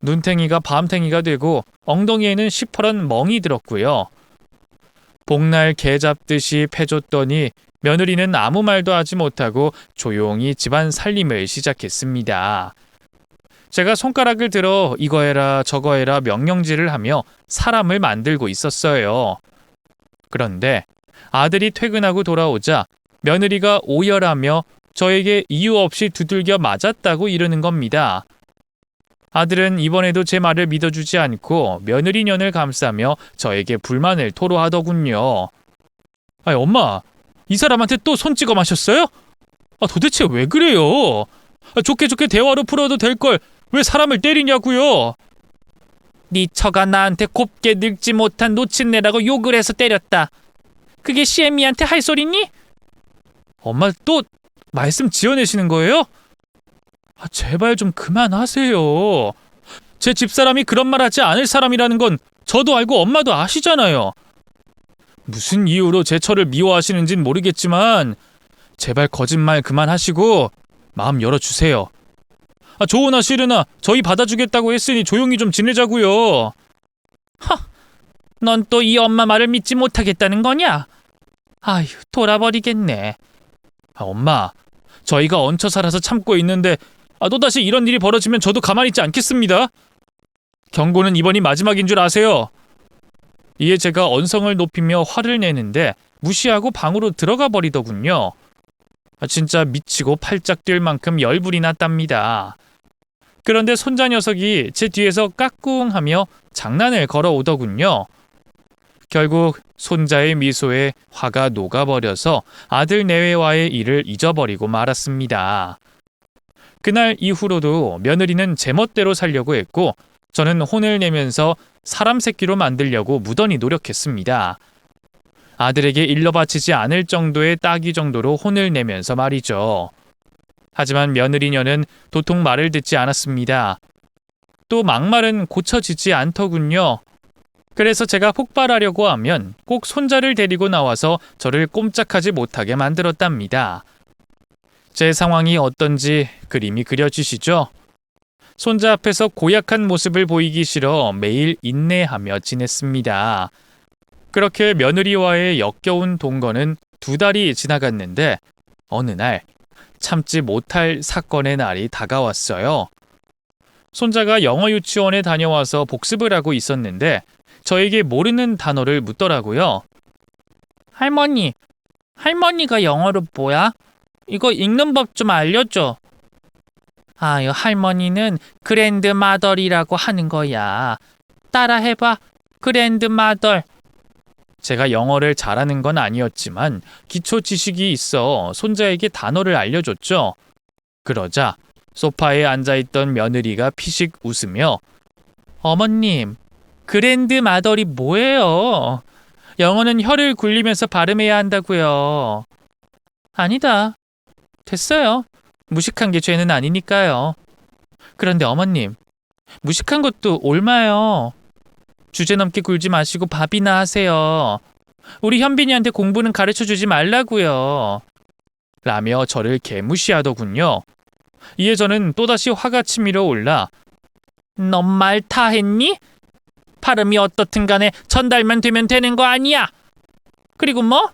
눈탱이가 밤탱이가 되고 엉덩이에는 시퍼런 멍이 들었고요. 복날 개 잡듯이 패줬더니 며느리는 아무 말도 하지 못하고 조용히 집안 살림을 시작했습니다. 제가 손가락을 들어 이거 해라 저거 해라 명령질을 하며 사람을 만들고 있었어요. 그런데 아들이 퇴근하고 돌아오자 며느리가 오열하며 저에게 이유 없이 두들겨 맞았다고 이러는 겁니다. 아들은 이번에도 제 말을 믿어주지 않고 며느리 년을 감싸며 저에게 불만을 토로하더군요. 아니 엄마, 이 사람한테 또 손 찍어 마셨어요? 도대체 왜 그래요? 좋게 대화로 풀어도 될 걸 왜 사람을 때리냐고요? 네 처가 나한테 곱게 늙지 못한 노친내라고 욕을 해서 때렸다. 그게 시애미한테 할 소리니? 엄마 또 말씀 지어내시는 거예요? 제발 좀 그만하세요. 제 집사람이 그런 말 하지 않을 사람이라는 건 저도 알고 엄마도 아시잖아요. 무슨 이유로 제 처를 미워하시는진 모르겠지만 제발 거짓말 그만하시고 마음 열어주세요. 좋으나 싫으나 저희 받아주겠다고 했으니 조용히 좀 지내자고요. 넌 또 이 엄마 말을 믿지 못하겠다는 거냐? 아휴, 돌아버리겠네. 엄마, 저희가 얹혀 살아서 참고 있는데 또다시 이런 일이 벌어지면 저도 가만히 있지 않겠습니다. 경고는 이번이 마지막인 줄 아세요. 이에 제가 언성을 높이며 화를 내는데 무시하고 방으로 들어가 버리더군요. 진짜 미치고 팔짝 뛸 만큼 열불이 났답니다. 그런데 손자 녀석이 제 뒤에서 까꿍하며 장난을 걸어오더군요. 결국 손자의 미소에 화가 녹아버려서 아들 내외와의 일을 잊어버리고 말았습니다. 그날 이후로도 며느리는 제멋대로 살려고 했고 저는 혼을 내면서 사람 새끼로 만들려고 무던히 노력했습니다. 아들에게 일러 바치지 않을 정도의 따기 정도로 혼을 내면서 말이죠. 하지만 며느리녀는 도통 말을 듣지 않았습니다. 또 막말은 고쳐지지 않더군요. 그래서 제가 폭발하려고 하면 꼭 손자를 데리고 나와서 저를 꼼짝하지 못하게 만들었답니다. 제 상황이 어떤지 그림이 그려지시죠? 손자 앞에서 고약한 모습을 보이기 싫어 매일 인내하며 지냈습니다. 그렇게 며느리와의 역겨운 동거는 2달이 지나갔는데 어느 날 참지 못할 사건의 날이 다가왔어요. 손자가 영어 유치원에 다녀와서 복습을 하고 있었는데 저에게 모르는 단어를 묻더라고요. 할머니가 영어로 뭐야? 이거 읽는 법 좀 알려줘. 아유, 할머니는 그랜드마덜이라고 하는 거야. 따라해봐. 그랜드마덜. 제가 영어를 잘하는 건 아니었지만 기초 지식이 있어 손자에게 단어를 알려줬죠. 그러자 소파에 앉아있던 며느리가 피식 웃으며 어머님, 그랜드마덜이 뭐예요? 영어는 혀를 굴리면서 발음해야 한다고요. 아니다. 됐어요. 무식한 게 죄는 아니니까요. 그런데 어머님, 무식한 것도 옮아요. 주제넘게 굴지 마시고 밥이나 하세요. 우리 현빈이한테 공부는 가르쳐주지 말라고요. 라며 저를 개무시하더군요. 이에 저는 또다시 화가 치밀어 올라 넌 말 다 했니? 발음이 어떻든 간에 전달만 되면 되는 거 아니야. 그리고 뭐?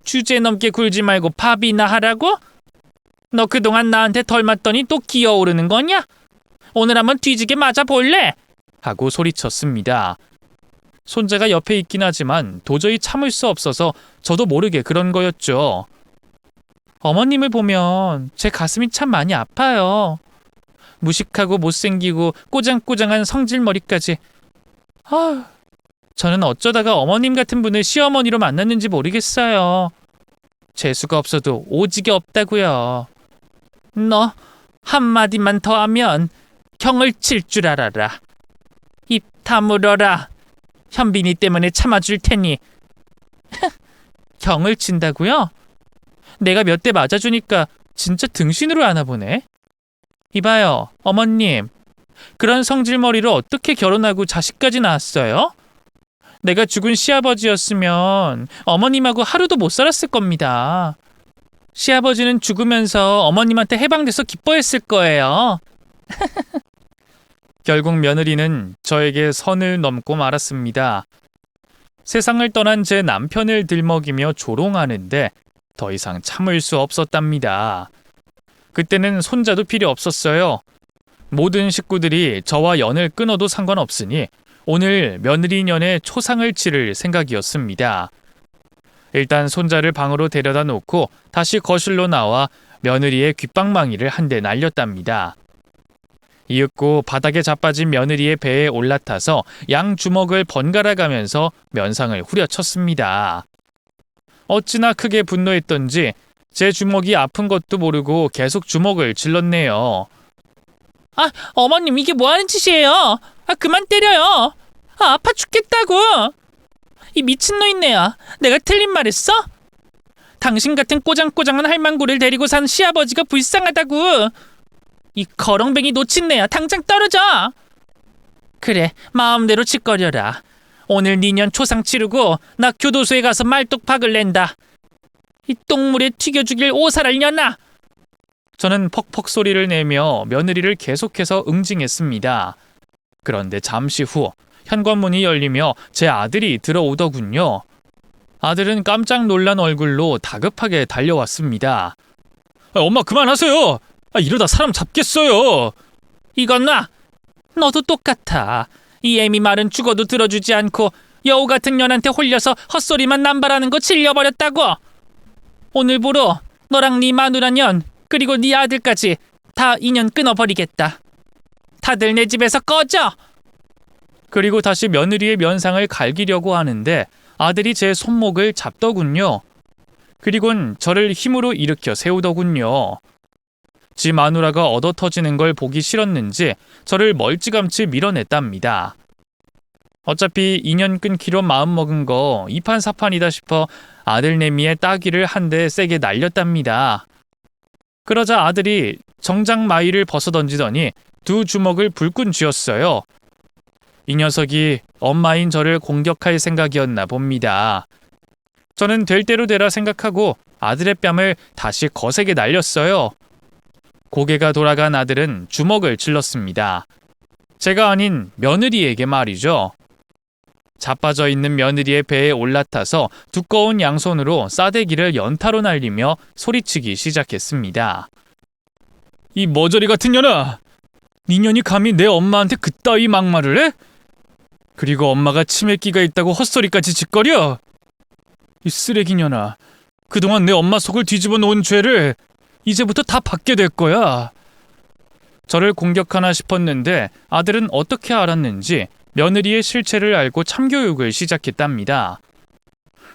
주제넘게 굴지 말고 밥이나 하라고? 너 그동안 나한테 덜 맞더니 또 기어오르는 거냐? 오늘 한번 뒤지게 맞아볼래? 하고 소리쳤습니다. 손자가 옆에 있긴 하지만 도저히 참을 수 없어서 저도 모르게 그런 거였죠. 어머님을 보면 제 가슴이 참 많이 아파요. 무식하고 못생기고 꼬장꼬장한 성질머리까지. 저는 어쩌다가 어머님 같은 분을 시어머니로 만났는지 모르겠어요. 재수가 없어도 오지게 없다고요. 너 한마디만 더 하면 형을 칠 줄 알아라. 입 다물어라. 현빈이 때문에 참아줄 테니. 형을 친다고요? 내가 몇 대 맞아주니까 진짜 등신으로 하나 보네. 이봐요, 어머님. 그런 성질머리를 어떻게 결혼하고 자식까지 낳았어요? 내가 죽은 시아버지였으면 어머님하고 하루도 못 살았을 겁니다. 시아버지는 죽으면서 어머님한테 해방돼서 기뻐했을 거예요. 결국 며느리는 저에게 선을 넘고 말았습니다. 세상을 떠난 제 남편을 들먹이며 조롱하는데 더 이상 참을 수 없었답니다. 그때는 손자도 필요 없었어요. 모든 식구들이 저와 연을 끊어도 상관없으니 오늘 며느리년의 초상을 치를 생각이었습니다. 일단 손자를 방으로 데려다 놓고 다시 거실로 나와 며느리의 귓방망이를 한 대 날렸답니다. 이윽고 바닥에 자빠진 며느리의 배에 올라타서 양 주먹을 번갈아 가면서 면상을 후려쳤습니다. 어찌나 크게 분노했던지 제 주먹이 아픈 것도 모르고 계속 주먹을 질렀네요. 어머님, 이게 뭐하는 짓이에요? 그만 때려요. 아파 죽겠다고. 이 미친놈이네요. 내가 틀린 말 했어? 당신 같은 꼬장꼬장한 할망구를 데리고 산 시아버지가 불쌍하다고. 이 거렁뱅이 놓친네야. 당장 떨어져. 그래, 마음대로 짓거려라. 오늘 니년 초상 치르고 나 교도소에 가서 말뚝박을 낸다. 이 똥물에 튀겨주길 오살할 년아! 저는 퍽퍽 소리를 내며 며느리를 계속해서 응징했습니다. 그런데 잠시 후 현관문이 열리며 제 아들이 들어오더군요. 아들은 깜짝 놀란 얼굴로 다급하게 달려왔습니다. 엄마 그만하세요. 이러다 사람 잡겠어요. 이건 놔! 너도 똑같아. 이 애미 말은 죽어도 들어주지 않고 여우 같은 년한테 홀려서 헛소리만 남발하는 거 질려버렸다고! 오늘부로 너랑 네 마누라 년 그리고 네 아들까지 다 인연 끊어버리겠다. 다들 내 집에서 꺼져! 그리고 다시 며느리의 면상을 갈기려고 하는데 아들이 제 손목을 잡더군요. 그리곤 저를 힘으로 일으켜 세우더군요. 지 마누라가 얻어터지는 걸 보기 싫었는지 저를 멀찌감치 밀어냈답니다. 어차피 인연 끊기로 마음먹은 거 이판사판이다 싶어 아들 내미에 따귀를 한 대 세게 날렸답니다. 그러자 아들이 정장 마이를 벗어던지더니 두 주먹을 불끈 쥐었어요. 이 녀석이 엄마인 저를 공격할 생각이었나 봅니다. 저는 될 대로 되라 생각하고 아들의 뺨을 다시 거세게 날렸어요. 고개가 돌아간 아들은 주먹을 찔렀습니다. 제가 아닌 며느리에게 말이죠. 자빠져 있는 며느리의 배에 올라타서 두꺼운 양손으로 싸대기를 연타로 날리며 소리치기 시작했습니다. 이 머저리 같은 년아! 네 년이 감히 내 엄마한테 그따위 막말을 해? 그리고 엄마가 치매기가 있다고 헛소리까지 짓거려? 이 쓰레기 년아, 그동안 내 엄마 속을 뒤집어 놓은 죄를 이제부터 다 받게 될 거야. 저를 공격하나 싶었는데 아들은 어떻게 알았는지 며느리의 실체를 알고 참교육을 시작했답니다.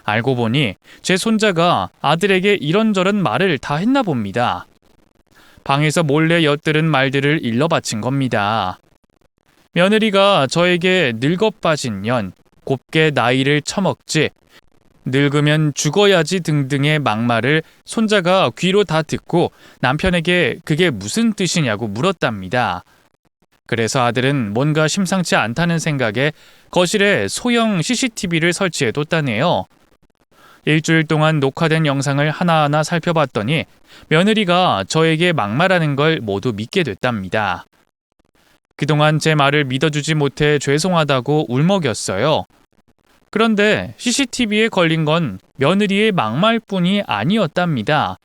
알고 보니 제 손자가 아들에게 이런저런 말을 다 했나 봅니다. 방에서 몰래 엿들은 말들을 일러 바친 겁니다. 며느리가 저에게 늙어 빠진 년, 곱게 나이를 처먹지, 늙으면 죽어야지 등등의 막말을 손자가 귀로 다 듣고 남편에게 그게 무슨 뜻이냐고 물었답니다. 그래서 아들은 뭔가 심상치 않다는 생각에 거실에 소형 CCTV를 설치해뒀다네요. 일주일 동안 녹화된 영상을 하나하나 살펴봤더니 며느리가 저에게 막말하는 걸 모두 믿게 됐답니다. 그동안 제 말을 믿어주지 못해 죄송하다고 울먹였어요. 그런데 CCTV에 걸린 건 며느리의 막말뿐이 아니었답니다.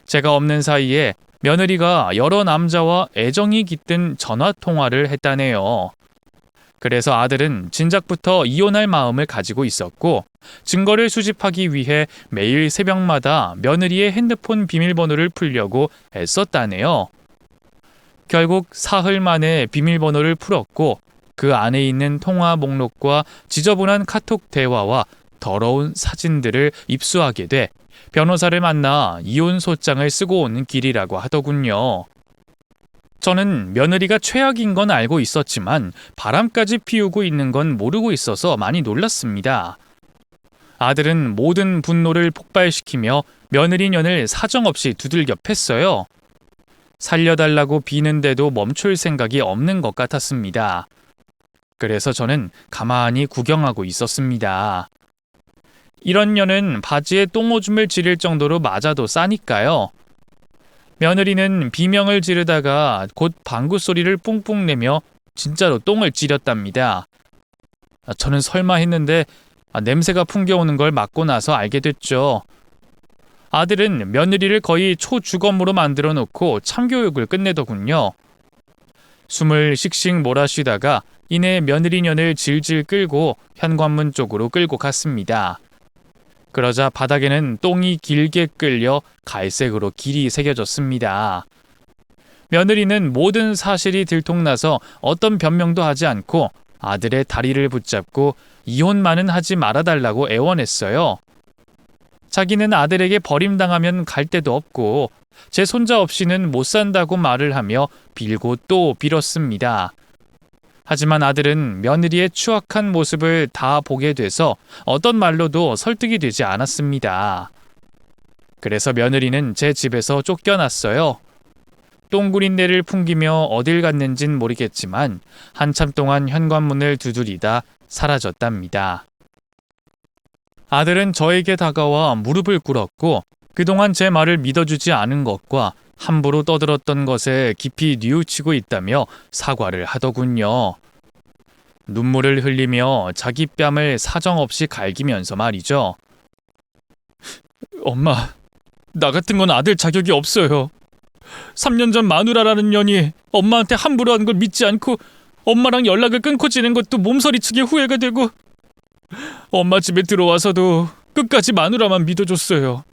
제가 없는 사이에 며느리가 여러 남자와 애정이 깃든 전화통화를 했다네요. 그래서 아들은 진작부터 이혼할 마음을 가지고 있었고 증거를 수집하기 위해 매일 새벽마다 며느리의 핸드폰 비밀번호를 풀려고 애썼다네요. 결국 사흘 만에 비밀번호를 풀었고 그 안에 있는 통화 목록과 지저분한 카톡 대화와 더러운 사진들을 입수하게 돼 변호사를 만나 이혼 소장을 쓰고 오는 길이라고 하더군요. 저는 며느리가 최악인 건 알고 있었지만 바람까지 피우고 있는 건 모르고 있어서 많이 놀랐습니다. 아들은 모든 분노를 폭발시키며 며느리 년을 사정없이 두들겨 팼어요. 살려달라고 비는데도 멈출 생각이 없는 것 같았습니다. 그래서 저는 가만히 구경하고 있었습니다. 이런 년은 바지에 똥오줌을 지릴 정도로 맞아도 싸니까요. 며느리는 비명을 지르다가 곧 방구 소리를 뿡뿡 내며 진짜로 똥을 찌렸답니다. 저는 설마 했는데 냄새가 풍겨오는 걸 맡고 나서 알게 됐죠. 아들은 며느리를 거의 초주검으로 만들어 놓고 참교육을 끝내더군요. 숨을 씩씩 몰아쉬다가 이내 며느리 년을 질질 끌고 현관문 쪽으로 끌고 갔습니다. 그러자 바닥에는 똥이 길게 끌려 갈색으로 길이 새겨졌습니다. 며느리는 모든 사실이 들통나서 어떤 변명도 하지 않고 아들의 다리를 붙잡고 이혼만은 하지 말아달라고 애원했어요. 자기는 아들에게 버림당하면 갈 데도 없고 제 손자 없이는 못 산다고 말을 하며 빌고 또 빌었습니다. 하지만 아들은 며느리의 추악한 모습을 다 보게 돼서 어떤 말로도 설득이 되지 않았습니다. 그래서 며느리는 제 집에서 쫓겨났어요. 똥구린내를 풍기며 어딜 갔는진 모르겠지만 한참 동안 현관문을 두드리다 사라졌답니다. 아들은 저에게 다가와 무릎을 꿇었고 그동안 제 말을 믿어주지 않은 것과 함부로 떠들었던 것에 깊이 뉘우치고 있다며 사과를 하더군요. 눈물을 흘리며 자기 뺨을 사정없이 갈기면서 말이죠. 엄마, 나 같은 건 아들 자격이 없어요. 3년 전 마누라라는 년이 엄마한테 함부로 한 걸 믿지 않고 엄마랑 연락을 끊고 지낸 것도 몸서리치게 후회가 되고 엄마 집에 들어와서도 끝까지 마누라만 믿어줬어요.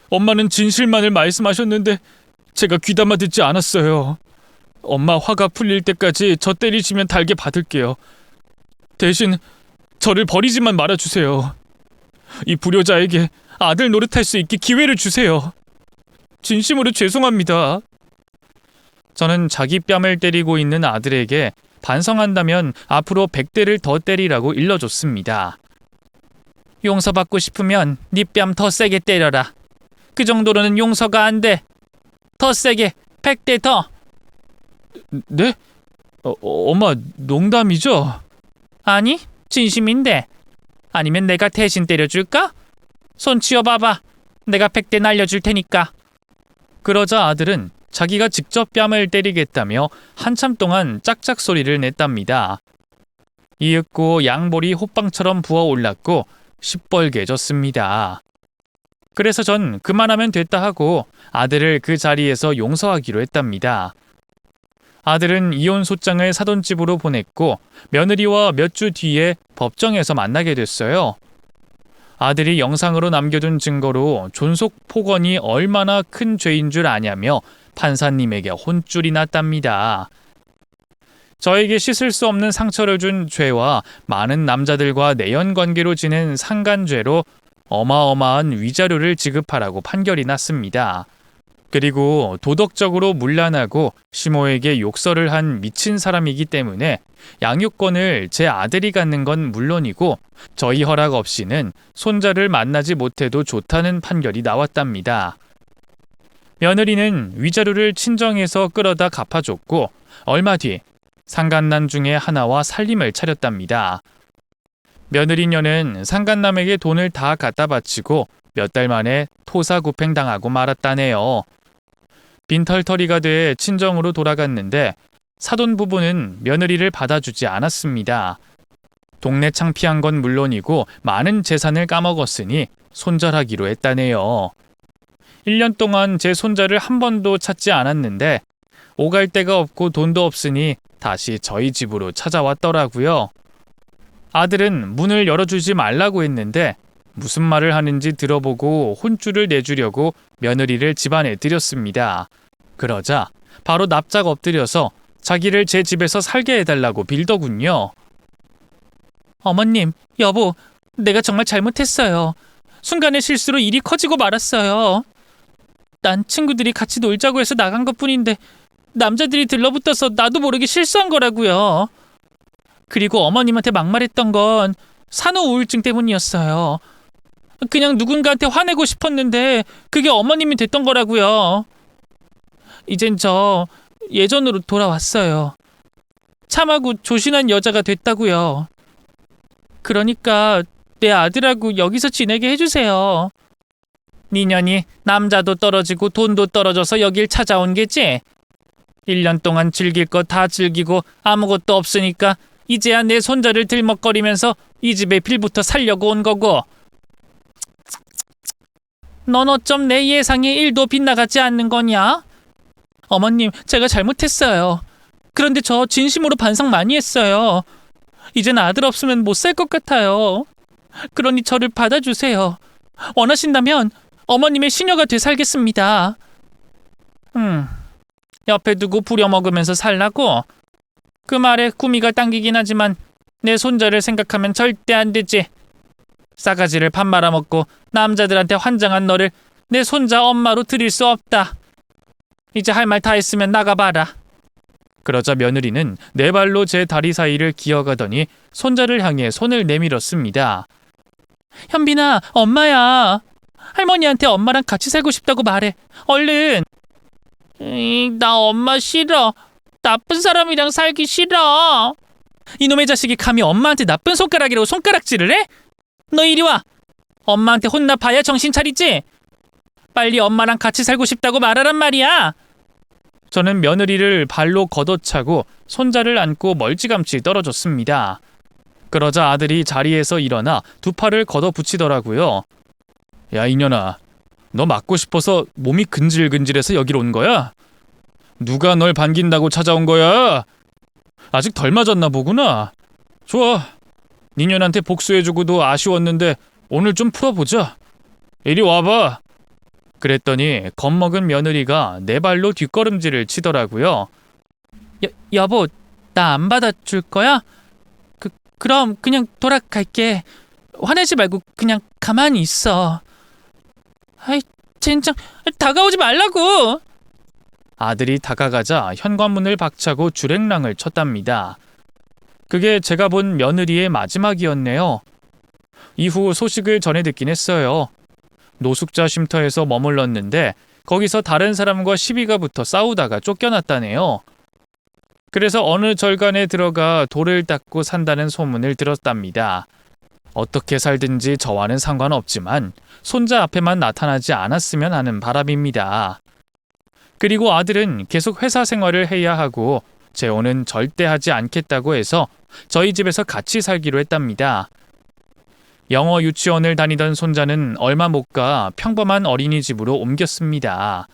엄마는 진실만을 말씀하셨는데 제가 귀담아 듣지 않았어요. 엄마 화가 풀릴 때까지 저 때리시면 달게 받을게요. 대신 저를 버리지만 말아주세요. 이 불효자에게 아들 노릇할 수 있게 기회를 주세요. 진심으로 죄송합니다. 저는 자기 뺨을 때리고 있는 아들에게 반성한다면 앞으로 100대를 더 때리라고 일러줬습니다. 용서받고 싶으면 네 뺨 더 세게 때려라. 그 정도로는 용서가 안 돼. 더 세게 100대 더. 네? 엄마 농담이죠? 아니, 진심인데. 아니면 내가 대신 때려줄까? 손 치워봐봐. 내가 100대 날려줄 테니까. 그러자 아들은 자기가 직접 뺨을 때리겠다며 한참 동안 짝짝 소리를 냈답니다. 이윽고 양볼이 호빵처럼 부어올랐고 시뻘개졌습니다. 그래서 전 그만하면 됐다 하고 아들을 그 자리에서 용서하기로 했답니다. 아들은 이혼 소장을 사돈 집으로 보냈고 며느리와 몇 주 뒤에 법정에서 만나게 됐어요. 아들이 영상으로 남겨둔 증거로 존속 폭언이 얼마나 큰 죄인 줄 아냐며 판사님에게 혼쭐이 났답니다. 저에게 씻을 수 없는 상처를 준 죄와 많은 남자들과 내연 관계로 지낸 상간죄로 어마어마한 위자료를 지급하라고 판결이 났습니다. 그리고 도덕적으로 문란하고 시모에게 욕설을 한 미친 사람이기 때문에 양육권을 제 아들이 갖는 건 물론이고 저희 허락 없이는 손자를 만나지 못해도 좋다는 판결이 나왔답니다. 며느리는 위자료를 친정에서 끌어다 갚아줬고 얼마 뒤 상간남 중에 하나와 살림을 차렸답니다. 며느리녀는 상간남에게 돈을 다 갖다 바치고 몇 달 만에 토사구팽당하고 말았다네요. 빈털터리가 돼 친정으로 돌아갔는데 사돈 부부는 며느리를 받아주지 않았습니다. 동네 창피한 건 물론이고 많은 재산을 까먹었으니 손절하기로 했다네요. 1년 동안 제 손자를 한 번도 찾지 않았는데 오갈 데가 없고 돈도 없으니 다시 저희 집으로 찾아왔더라고요. 아들은 문을 열어주지 말라고 했는데 무슨 말을 하는지 들어보고 혼쭐을 내주려고 며느리를 집안에 들였습니다. 그러자 바로 납작 엎드려서 자기를 제 집에서 살게 해달라고 빌더군요. 어머님, 여보, 내가 정말 잘못했어요. 순간의 실수로 일이 커지고 말았어요. 난 친구들이 같이 놀자고 해서 나간 것뿐인데 남자들이 들러붙어서 나도 모르게 실수한 거라고요. 그리고 어머님한테 막말했던 건 산후 우울증 때문이었어요. 그냥 누군가한테 화내고 싶었는데 그게 어머님이 됐던 거라고요. 이젠 저 예전으로 돌아왔어요. 참하고 조신한 여자가 됐다고요. 그러니까 내 아들하고 여기서 지내게 해주세요. 니년이 남자도 떨어지고 돈도 떨어져서 여길 찾아온 게지? 1년 동안 즐길 거 다 즐기고 아무것도 없으니까 이제야 내 손자를 들먹거리면서 이 집에 빌부터 살려고 온 거고. 넌 어쩜 내 예상이 1도 빗나가지 않는 거냐? 어머님, 제가 잘못했어요. 그런데 저 진심으로 반성 많이 했어요. 이젠 아들 없으면 못 살 것 같아요. 그러니 저를 받아주세요. 원하신다면 어머님의 시녀가 돼 살겠습니다. 옆에 두고 부려먹으면서 살라고? 그 말에 구미가 당기긴 하지만 내 손자를 생각하면 절대 안 되지. 싸가지를 밥 말아먹고 남자들한테 환장한 너를 내 손자 엄마로 들일 수 없다. 이제 할 말 다 했으면 나가봐라. 그러자 며느리는 네 발로 제 다리 사이를 기어가더니 손자를 향해 손을 내밀었습니다. 현빈아, 엄마야. 할머니한테 엄마랑 같이 살고 싶다고 말해. 얼른. 나 엄마 싫어. 나쁜 사람이랑 살기 싫어. 이놈의 자식이 감히 엄마한테 나쁜 손가락이라고 손가락질을 해? 너 이리 와. 엄마한테 혼나봐야 정신 차리지. 빨리 엄마랑 같이 살고 싶다고 말하란 말이야. 저는 며느리를 발로 걷어차고 손자를 안고 멀찌감치 떨어졌습니다. 그러자 아들이 자리에서 일어나 두 팔을 걷어붙이더라고요. 야, 이년아, 너 맞고 싶어서 몸이 근질근질해서 여기로 온 거야? 누가 널 반긴다고 찾아온 거야? 아직 덜 맞았나 보구나. 좋아, 니년한테 복수해주고도 아쉬웠는데 오늘 좀 풀어보자. 이리 와봐. 그랬더니 겁먹은 며느리가 내 발로 뒷걸음질을 치더라고요. 여보, 나 안 받아줄 거야? 그럼 그냥 돌아갈게. 화내지 말고 그냥 가만히 있어. 아이, 젠장, 다가오지 말라고. 아들이 다가가자 현관문을 박차고 주랭랑을 쳤답니다. 그게 제가 본 며느리의 마지막이었네요. 이후 소식을 전해 듣긴 했어요. 노숙자 쉼터에서 머물렀는데 거기서 다른 사람과 시비가 붙어 싸우다가 쫓겨났다네요. 그래서 어느 절간에 들어가 돌을 닦고 산다는 소문을 들었답니다. 어떻게 살든지 저와는 상관없지만 손자 앞에만 나타나지 않았으면 하는 바람입니다. 그리고 아들은 계속 회사 생활을 해야 하고 재혼은 절대 하지 않겠다고 해서 저희 집에서 같이 살기로 했답니다. 영어 유치원을 다니던 손자는 얼마 못 가 평범한 어린이집으로 옮겼습니다.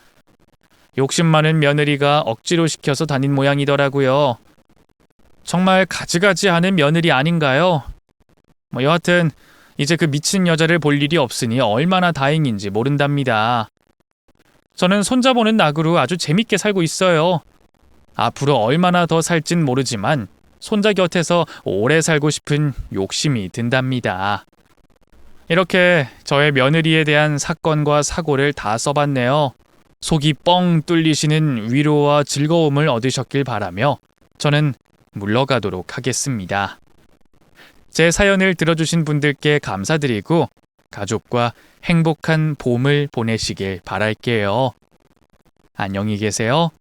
욕심 많은 며느리가 억지로 시켜서 다닌 모양이더라고요. 정말 가지가지 하는 며느리 아닌가요? 여하튼 이제 그 미친 여자를 볼 일이 없으니 얼마나 다행인지 모른답니다. 저는 손자 보는 낙으로 아주 재밌게 살고 있어요. 앞으로 얼마나 더 살진 모르지만 손자 곁에서 오래 살고 싶은 욕심이 든답니다. 이렇게 저의 며느리에 대한 사건과 사고를 다 써봤네요. 속이 뻥 뚫리시는 위로와 즐거움을 얻으셨길 바라며 저는 물러가도록 하겠습니다. 제 사연을 들어주신 분들께 감사드리고 가족과 행복한 봄을 보내시길 바랄게요. 안녕히 계세요.